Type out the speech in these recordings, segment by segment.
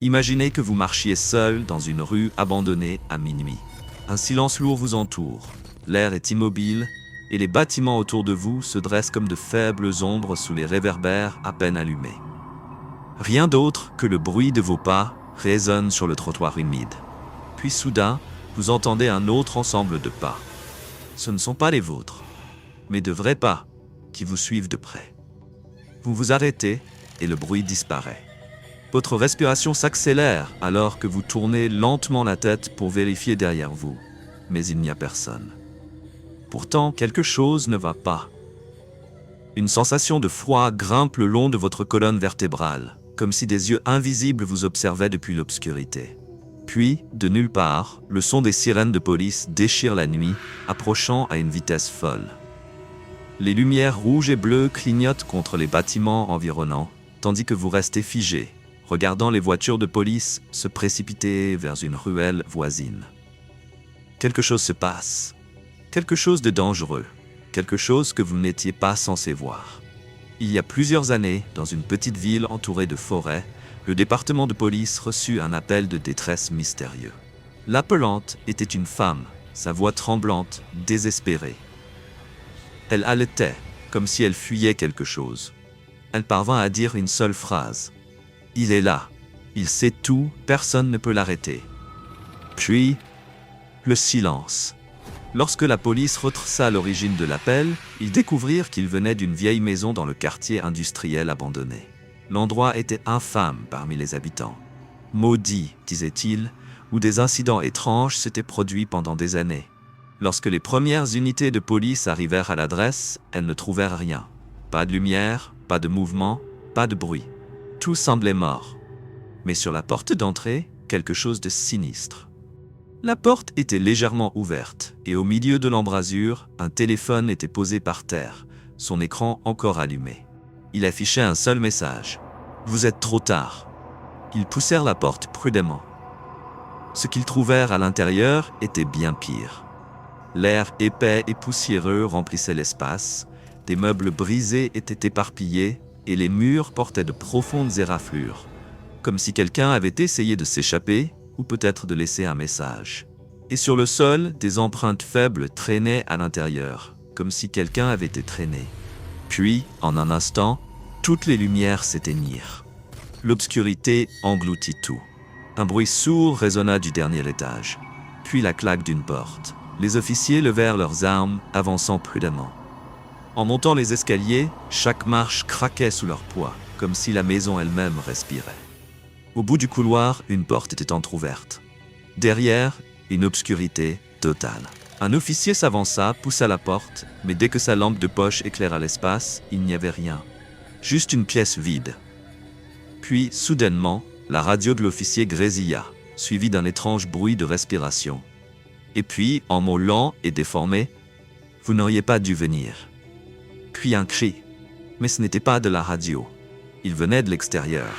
Imaginez que vous marchiez seul dans une rue abandonnée à minuit. Un silence lourd vous entoure, l'air est immobile et les bâtiments autour de vous se dressent comme de faibles ombres sous les réverbères à peine allumés. Rien d'autre que le bruit de vos pas résonne sur le trottoir humide. Puis soudain, vous entendez un autre ensemble de pas. Ce ne sont pas les vôtres, mais de vrais pas qui vous suivent de près. Vous vous arrêtez et le bruit disparaît. Votre respiration s'accélère alors que vous tournez lentement la tête pour vérifier derrière vous, mais il n'y a personne. Pourtant, quelque chose ne va pas. Une sensation de froid grimpe le long de votre colonne vertébrale, comme si des yeux invisibles vous observaient depuis l'obscurité. Puis, de nulle part, le son des sirènes de police déchire la nuit, approchant à une vitesse folle. Les lumières rouges et bleues clignotent contre les bâtiments environnants, tandis que vous restez figé, regardant les voitures de police se précipiter vers une ruelle voisine. Quelque chose se passe. Quelque chose de dangereux. Quelque chose que vous n'étiez pas censé voir. Il y a plusieurs années, dans une petite ville entourée de forêts, le département de police reçut un appel de détresse mystérieux. L'appelante était une femme, sa voix tremblante, désespérée. Elle haletait, comme si elle fuyait quelque chose. Elle parvint à dire une seule phrase. « Il est là. Il sait tout, personne ne peut l'arrêter. » Puis, le silence. Lorsque la police retrassa l'origine de l'appel, ils découvrirent qu'il venait d'une vieille maison dans le quartier industriel abandonné. L'endroit était infâme parmi les habitants. Maudit, disait-il, où des incidents étranges s'étaient produits pendant des années. Lorsque les premières unités de police arrivèrent à l'adresse, elles ne trouvèrent rien. Pas de lumière, pas de mouvement, pas de bruit. Tout semblait mort. Mais sur la porte d'entrée, quelque chose de sinistre. La porte était légèrement ouverte, et au milieu de l'embrasure, un téléphone était posé par terre, son écran encore allumé. Il affichait un seul message. « Vous êtes trop tard ». Ils poussèrent la porte prudemment. Ce qu'ils trouvèrent à l'intérieur était bien pire. L'air épais et poussiéreux remplissait l'espace, des meubles brisés étaient éparpillés, et les murs portaient de profondes éraflures, comme si quelqu'un avait essayé de s'échapper ou peut-être de laisser un message. Et sur le sol, des empreintes faibles traînaient à l'intérieur, comme si quelqu'un avait été traîné. Puis, en un instant, toutes les lumières s'éteignirent. L'obscurité engloutit tout. Un bruit sourd résonna du dernier étage, puis la claque d'une porte. Les officiers levèrent leurs armes, avançant prudemment. En montant les escaliers, chaque marche craquait sous leur poids, comme si la maison elle-même respirait. Au bout du couloir, une porte était entr'ouverte. Derrière, une obscurité totale. Un officier s'avança, poussa la porte, mais dès que sa lampe de poche éclaira l'espace, il n'y avait rien. Juste une pièce vide. Puis, soudainement, la radio de l'officier grésilla, suivie d'un étrange bruit de respiration. Et puis, en mots lents et déformés, « Vous n'auriez pas dû venir ». Puis un cri. Mais ce n'était pas de la radio. Il venait de l'extérieur.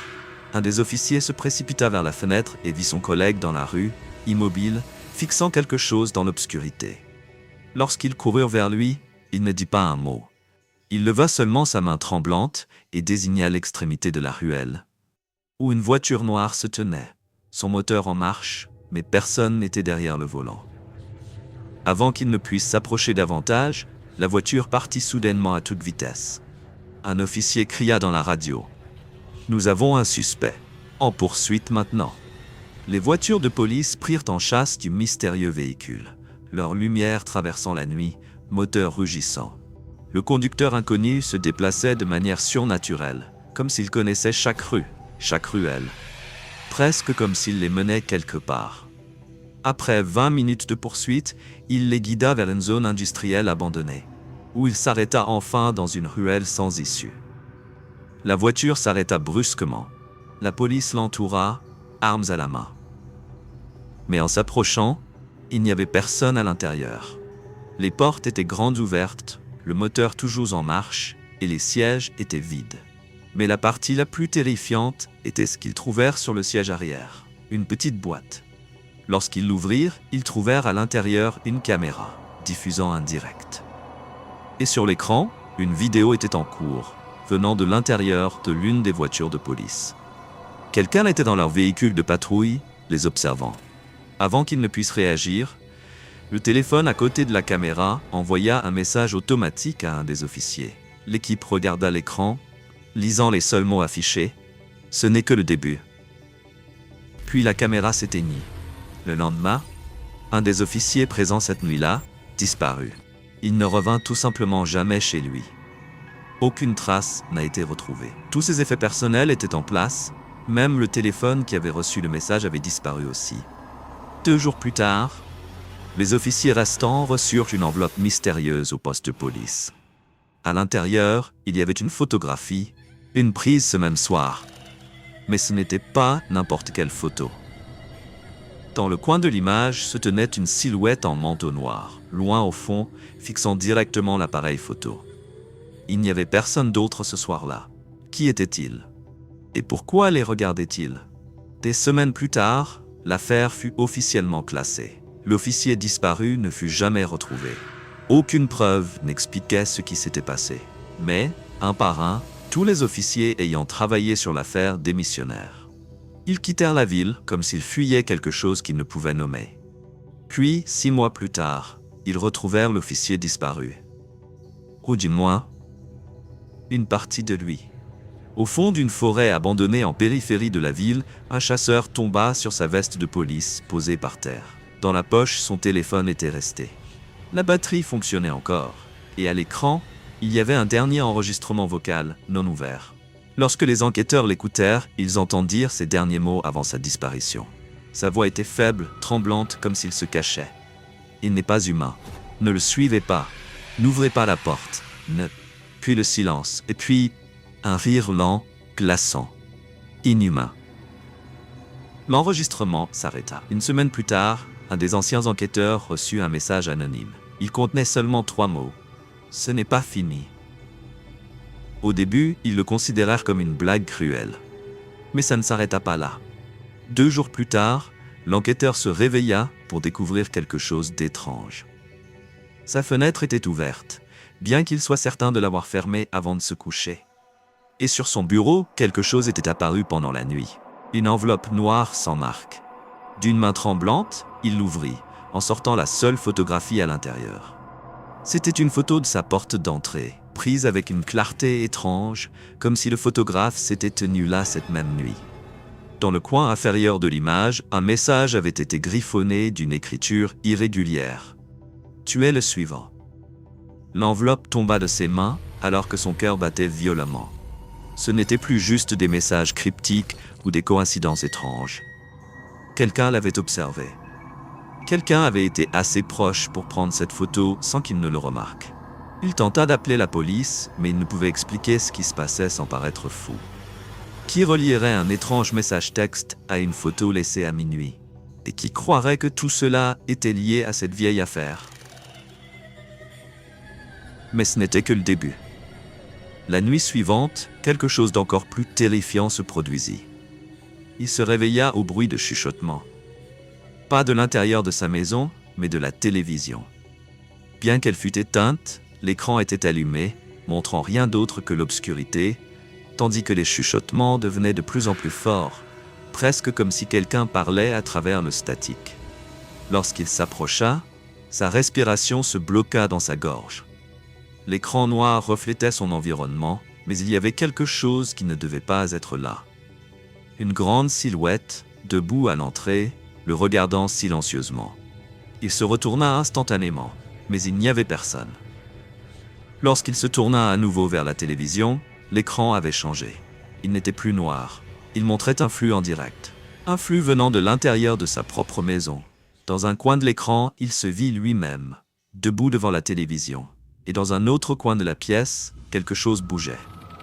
Un des officiers se précipita vers la fenêtre et vit son collègue dans la rue, immobile, fixant quelque chose dans l'obscurité. Lorsqu'ils coururent vers lui, il ne dit pas un mot. Il leva seulement sa main tremblante et désigna l'extrémité de la ruelle, où une voiture noire se tenait, son moteur en marche, mais personne n'était derrière le volant. Avant qu'il ne puisse s'approcher davantage, la voiture partit soudainement à toute vitesse. Un officier cria dans la radio. « Nous avons un suspect. En poursuite maintenant. » Les voitures de police prirent en chasse du mystérieux véhicule, leur lumière traversant la nuit, moteur rugissant. Le conducteur inconnu se déplaçait de manière surnaturelle, comme s'il connaissait chaque rue, chaque ruelle. Presque comme s'il les menait quelque part. Après 20 minutes de poursuite, il les guida vers une zone industrielle abandonnée, où il s'arrêta enfin dans une ruelle sans issue. La voiture s'arrêta brusquement. La police l'entoura, armes à la main. Mais en s'approchant, il n'y avait personne à l'intérieur. Les portes étaient grandes ouvertes, le moteur toujours en marche, et les sièges étaient vides. Mais la partie la plus terrifiante était ce qu'ils trouvèrent sur le siège arrière, une petite boîte. Lorsqu'ils l'ouvrirent, ils trouvèrent à l'intérieur une caméra, diffusant un direct. Et sur l'écran, une vidéo était en cours, venant de l'intérieur de l'une des voitures de police. Quelqu'un était dans leur véhicule de patrouille, les observant. Avant qu'ils ne puissent réagir, le téléphone à côté de la caméra envoya un message automatique à un des officiers. L'équipe regarda l'écran, lisant les seuls mots affichés. Ce n'est que le début. Puis la caméra s'éteignit. Le lendemain, un des officiers présents cette nuit-là disparut. Il ne revint tout simplement jamais chez lui. Aucune trace n'a été retrouvée. Tous ses effets personnels étaient en place, même le téléphone qui avait reçu le message avait disparu aussi. 2 jours plus tard, les officiers restants reçurent une enveloppe mystérieuse au poste de police. À l'intérieur, il y avait une photographie, une prise ce même soir. Mais ce n'était pas n'importe quelle photo. Dans le coin de l'image se tenait une silhouette en manteau noir, loin au fond, fixant directement l'appareil photo. Il n'y avait personne d'autre ce soir-là. Qui était-il? Et pourquoi les regardait-il? Des semaines plus tard, l'affaire fut officiellement classée. L'officier disparu ne fut jamais retrouvé. Aucune preuve n'expliquait ce qui s'était passé. Mais, un par un, tous les officiers ayant travaillé sur l'affaire démissionnèrent. Ils quittèrent la ville comme s'ils fuyaient quelque chose qu'ils ne pouvaient nommer. Puis, 6 mois plus tard, ils retrouvèrent l'officier disparu. Ou du moins, une partie de lui. Au fond d'une forêt abandonnée en périphérie de la ville, un chasseur tomba sur sa veste de police posée par terre. Dans la poche, son téléphone était resté. La batterie fonctionnait encore, et à l'écran, il y avait un dernier enregistrement vocal non ouvert. Lorsque les enquêteurs l'écoutèrent, ils entendirent ces derniers mots avant sa disparition. Sa voix était faible, tremblante, comme s'il se cachait. « Il n'est pas humain. Ne le suivez pas. N'ouvrez pas la porte. Ne... » Puis le silence, et puis un rire lent, glaçant, inhumain. L'enregistrement s'arrêta. Une semaine plus tard, un des anciens enquêteurs reçut un message anonyme. Il contenait seulement 3 mots. « Ce n'est pas fini ». Au début, ils le considérèrent comme une blague cruelle. Mais ça ne s'arrêta pas là. 2 jours plus tard, l'enquêteur se réveilla pour découvrir quelque chose d'étrange. Sa fenêtre était ouverte, bien qu'il soit certain de l'avoir fermée avant de se coucher. Et sur son bureau, quelque chose était apparu pendant la nuit. Une enveloppe noire sans marque. D'une main tremblante, il l'ouvrit, en sortant la seule photographie à l'intérieur. C'était une photo de sa porte d'entrée, prise avec une clarté étrange, comme si le photographe s'était tenu là cette même nuit. Dans le coin inférieur de l'image, un message avait été griffonné d'une écriture irrégulière. « Tu es le suivant ». L'enveloppe tomba de ses mains alors que son cœur battait violemment. Ce n'était plus juste des messages cryptiques ou des coïncidences étranges. Quelqu'un l'avait observé. Quelqu'un avait été assez proche pour prendre cette photo sans qu'il ne le remarque. Il tenta d'appeler la police, mais il ne pouvait expliquer ce qui se passait sans paraître fou. Qui relierait un étrange message texte à une photo laissée à minuit? Et qui croirait que tout cela était lié à cette vieille affaire? Mais ce n'était que le début. La nuit suivante, quelque chose d'encore plus terrifiant se produisit. Il se réveilla au bruit de chuchotements. Pas de l'intérieur de sa maison, mais de la télévision. Bien qu'elle fût éteinte, l'écran était allumé, montrant rien d'autre que l'obscurité, tandis que les chuchotements devenaient de plus en plus forts, presque comme si quelqu'un parlait à travers le statique. Lorsqu'il s'approcha, sa respiration se bloqua dans sa gorge. L'écran noir reflétait son environnement, mais il y avait quelque chose qui ne devait pas être là. Une grande silhouette, debout à l'entrée, le regardant silencieusement. Il se retourna instantanément, mais il n'y avait personne. Lorsqu'il se tourna à nouveau vers la télévision, l'écran avait changé. Il n'était plus noir. Il montrait un flux en direct. Un flux venant de l'intérieur de sa propre maison. Dans un coin de l'écran, il se vit lui-même, debout devant la télévision. Et dans un autre coin de la pièce, quelque chose bougeait.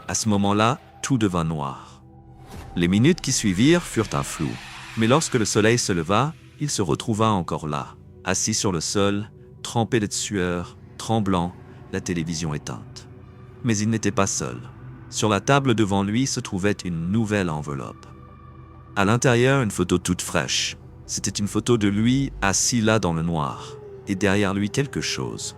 À ce moment-là, tout devint noir. Les minutes qui suivirent furent un flou. Mais lorsque le soleil se leva, il se retrouva encore là, assis sur le sol, trempé de sueur, tremblant, la télévision éteinte. Mais il n'était pas seul. Sur la table devant lui se trouvait une nouvelle enveloppe. À l'intérieur, une photo toute fraîche. C'était une photo de lui assis là dans le noir, et derrière lui quelque chose.